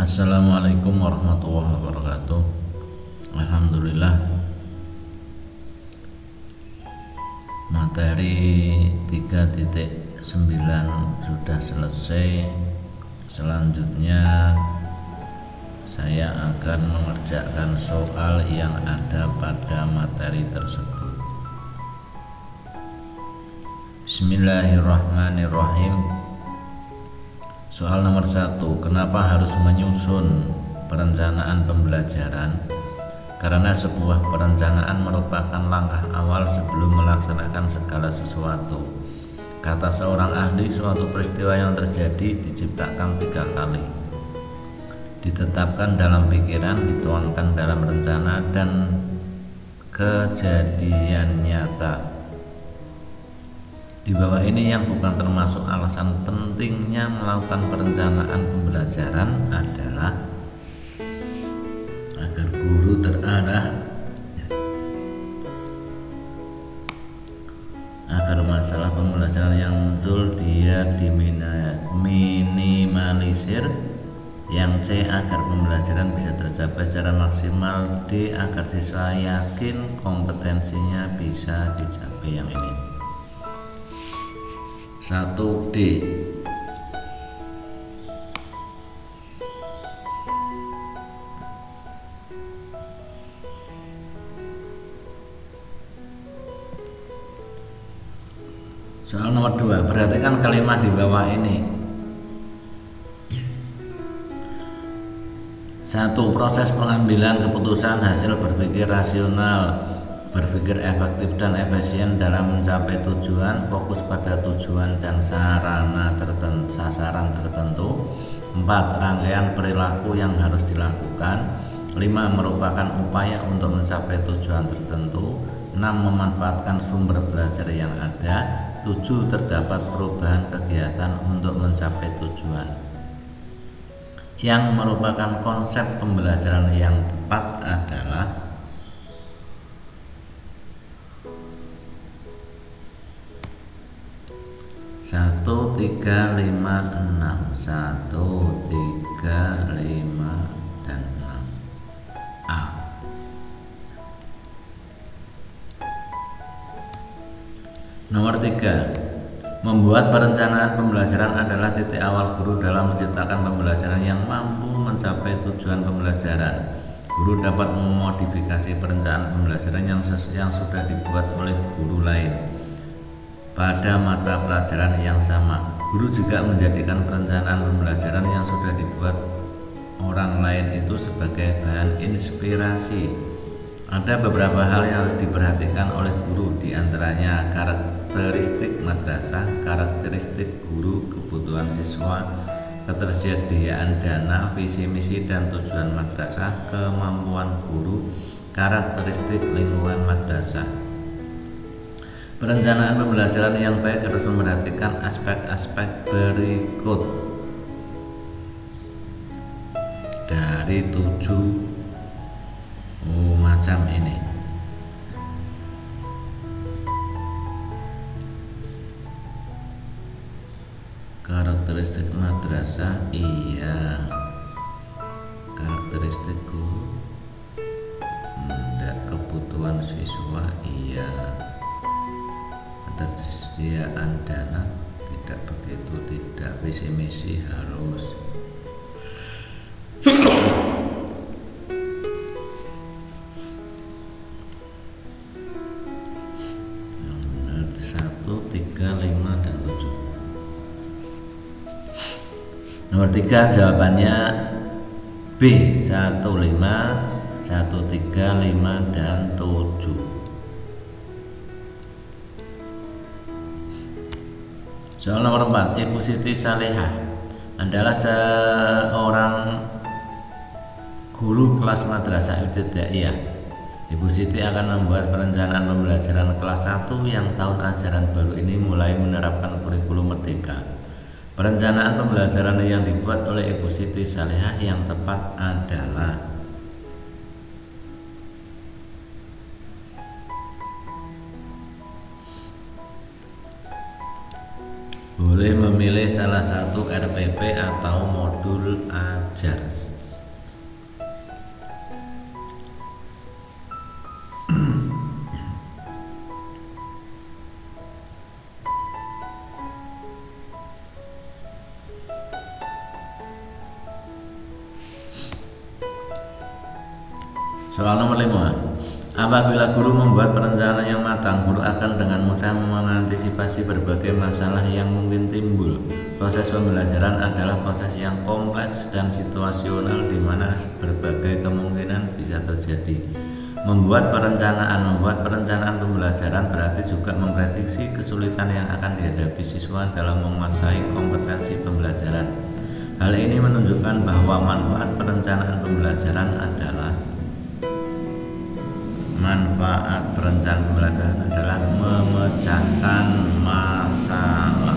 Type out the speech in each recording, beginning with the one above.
Assalamualaikum warahmatullahi wabarakatuh. Alhamdulillah, materi 3.9 sudah selesai. Selanjutnya saya akan mengerjakan soal yang ada pada materi tersebut. Bismillahirrahmanirrahim. Soal nomor 1, kenapa harus menyusun perencanaan pembelajaran? Karena sebuah perencanaan merupakan langkah awal sebelum melaksanakan segala sesuatu. Kata seorang ahli, suatu peristiwa yang terjadi diciptakan 3 kali: ditetapkan dalam pikiran, dituangkan dalam rencana, dan kejadian nyata. Di bawah ini yang bukan termasuk alasan pentingnya melakukan perencanaan pembelajaran adalah agar guru terarah, agar masalah pembelajaran yang muncul dia diminimalisir. Yang C, agar pembelajaran bisa tercapai secara maksimal. D, agar siswa yakin kompetensinya bisa dicapai. Yang ini 1D. Soal nomor 2, perhatikan kalimat di bawah ini. 1. Proses pengambilan keputusan hasil berpikir rasional, berpikir efektif dan efisien dalam mencapai tujuan, fokus pada tujuan dan sasaran tertentu. 4. Rangkaian perilaku yang harus dilakukan. 5. Merupakan upaya untuk mencapai tujuan tertentu. 6. Memanfaatkan sumber belajar yang ada. 7. Terdapat perubahan kegiatan untuk mencapai tujuan. Yang merupakan konsep pembelajaran yang tepat adalah 1, 3, 5, 6. 1, 3, 5, dan 6. A. Nomor 3, membuat perencanaan pembelajaran adalah titik awal guru dalam menciptakan pembelajaran yang mampu mencapai tujuan pembelajaran. Guru dapat memodifikasi perencanaan pembelajaran yang sudah dibuat oleh guru lain pada mata pelajaran yang sama. Guru juga menjadikan perencanaan pembelajaran yang sudah dibuat orang lain itu sebagai bahan inspirasi. Ada beberapa hal yang harus diperhatikan oleh guru, diantaranya karakteristik madrasah, karakteristik guru, kebutuhan siswa, ketersediaan dana, visi misi dan tujuan madrasah, kemampuan guru, karakteristik lingkungan madrasah. Perencanaan pembelajaran yang baik harus memperhatikan aspek-aspek berikut dari 7 macam ini. Karakteristik madrasah, iya. Karakteristik guru, enggak. Kebutuhan siswa, iya. Ketersediaan dana, tidak begitu, tidak. Visi misi harus. Yang benar 1, 3, 5, dan 7. Nomor 3 jawabannya B, 1, 5, 1, 3, 5, dan 7. Soal nomor 4, Ibu Siti Salehah adalah seorang guru kelas madrasah ibtidaiyah. Ibu Siti akan membuat perencanaan pembelajaran kelas 1 yang tahun ajaran baru ini mulai menerapkan kurikulum merdeka. Perencanaan pembelajaran yang dibuat oleh Ibu Siti Salehah yang tepat adalah boleh memilih salah satu RPP atau modul ajar. Soal nomor 5. Apabila guru membuat perencanaan yang matang, guru akan dengan mudah mengantisipasi berbagai masalah yang mungkin timbul. Proses pembelajaran adalah proses yang kompleks dan situasional di mana berbagai kemungkinan bisa terjadi. Membuat perencanaan pembelajaran berarti juga memprediksi kesulitan yang akan dihadapi siswa dalam menguasai kompetensi pembelajaran. Hal ini menunjukkan bahwa manfaat perencanaan pembelajaran adalah memecahkan masalah.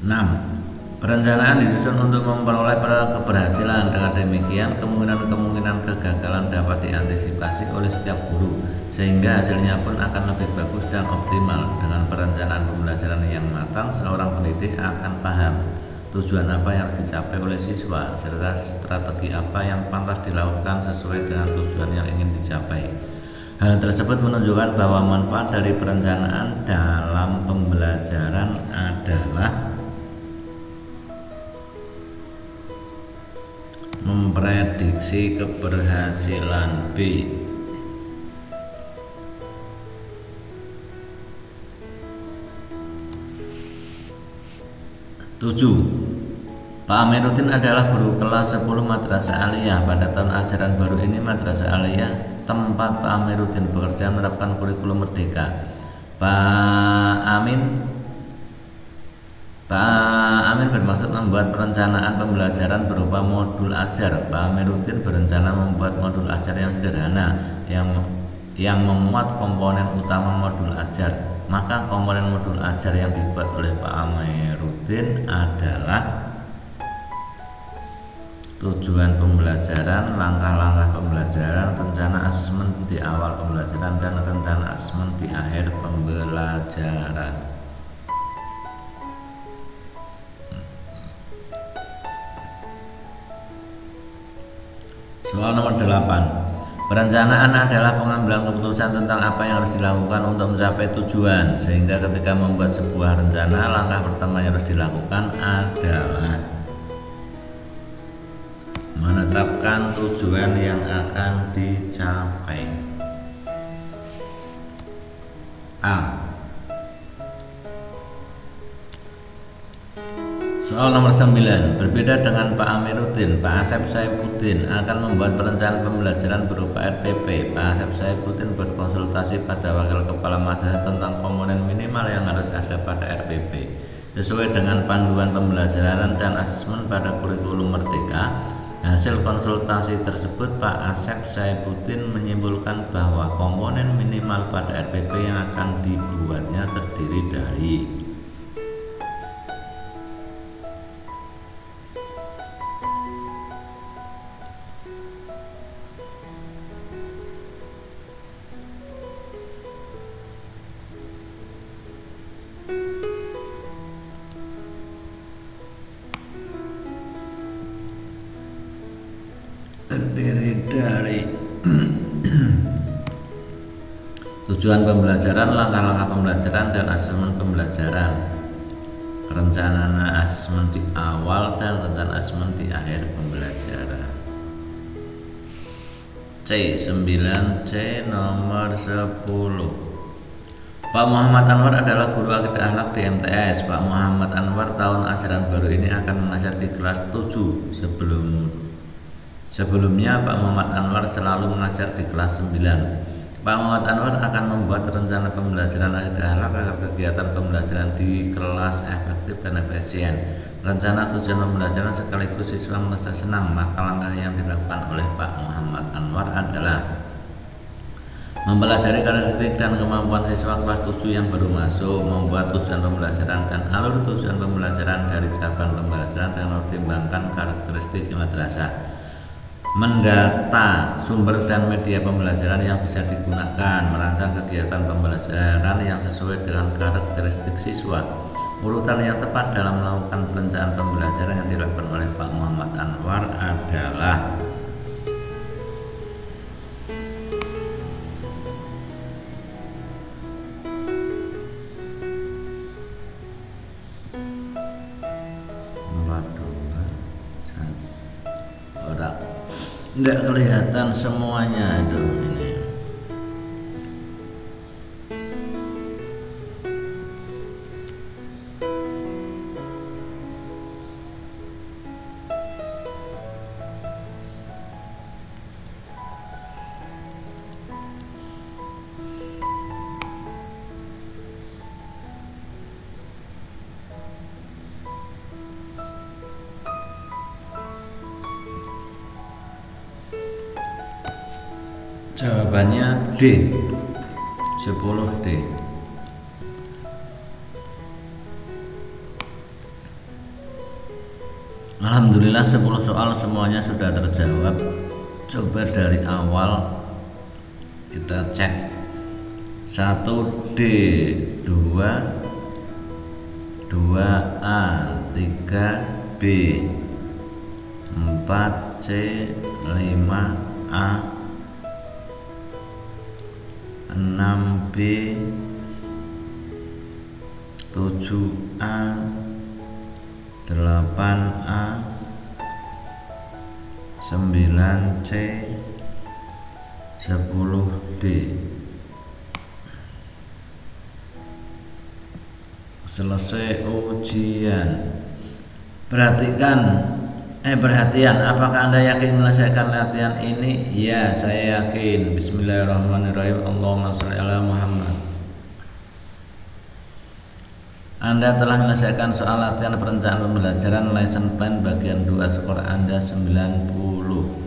6. Perencanaan disusun untuk memperoleh keberhasilan. Dengan demikian, kemungkinan-kemungkinan kegagalan dapat diantisipasi oleh setiap guru, sehingga hasilnya pun akan lebih bagus dan optimal. Dengan perencanaan pembelajaran yang matang, seorang pendidik akan paham tujuan apa yang harus dicapai oleh siswa, serta strategi apa yang pantas dilakukan sesuai dengan tujuan yang ingin dicapai. Hal tersebut menunjukkan bahwa manfaat dari perencanaan dalam pembelajaran adalah memprediksi keberhasilan. B. 7. Pak Amiruddin adalah guru kelas 10 Madrasah Aliyah. Pada tahun ajaran baru ini Madrasah Aliyah tempat Pak Amiruddin bekerja menerapkan kurikulum merdeka. Pak Amin bermaksud membuat perencanaan pembelajaran berupa modul ajar. Pak Amiruddin berencana membuat modul ajar yang sederhana yang memuat komponen utama modul ajar. Maka komponen modul ajar yang dibuat oleh Pak Amiruddin adalah tujuan pembelajaran, langkah-langkah pembelajaran, rencana asesmen di awal pembelajaran, dan rencana asesmen di akhir pembelajaran. Soal nomor 8. Perencanaan adalah pengambilan keputusan tentang apa yang harus dilakukan untuk mencapai tujuan, sehingga ketika membuat sebuah rencana, langkah pertama yang harus dilakukan adalah menetapkan tujuan yang akan dicapai. A. Soal nomor 9. Berbeda dengan Pak Amiruddin, Pak Asep Saifuddin akan membuat perencanaan pembelajaran berupa RPP. Pak Asep Saifuddin berkonsultasi pada wakil kepala madrasah tentang komponen minimal yang harus ada pada RPP. Sesuai dengan panduan pembelajaran dan asesmen pada kurikulum merdeka, hasil konsultasi tersebut Pak Asep Saifuddin menyimpulkan bahwa komponen minimal pada RPP yang akan dibuatnya terdiri dari tujuan pembelajaran, langkah-langkah pembelajaran, dan asesmen pembelajaran, rencana asesmen di awal dan rencana asesmen di akhir pembelajaran. C. 9C nomor 10. Pak Muhammad Anwar adalah guru akidah akhlak di MTS. Pak Muhammad Anwar tahun ajaran baru ini akan mengajar di kelas 7. Sebelumnya Pak Muhammad Anwar selalu mengajar di kelas 9. Pak Muhammad Anwar akan membuat rencana pembelajaran akidah akhlak agar kegiatan pembelajaran di kelas efektif dan efisien. Rencana tujuan pembelajaran sekaligus siswa merasa senang. Maka langkah yang dilakukan oleh Pak Muhammad Anwar adalah mempelajari karakteristik dan kemampuan siswa kelas 7 yang baru masuk, membuat tujuan pembelajaran dan alur tujuan pembelajaran dari cabang pembelajaran dengan mempertimbangkan karakteristik madrasah, mendata sumber dan media pembelajaran yang bisa digunakan, merancang kegiatan pembelajaran yang sesuai dengan karakteristik siswa. Urutan yang tepat dalam melakukan perencanaan pembelajaran yang dilakukan oleh Pak Muhammad Anwar adalah Nggak kelihatan semuanya. Aduh ini. Jawabannya D, 10D. Alhamdulillah 10 soal semuanya sudah terjawab. Coba dari awal kita cek. 1D, 2, 2A, 3B, 4C, 5A, 6B, 7A, 8A, 9C, 10D. Selesai ujian. Perhatian, apakah Anda yakin menyelesaikan latihan ini? Ya, saya yakin. Bismillahirrahmanirrahim. Allahumma sholli ala Muhammad. Anda telah menyelesaikan soal latihan perencanaan pembelajaran lesson plan bagian 2, skor Anda 90.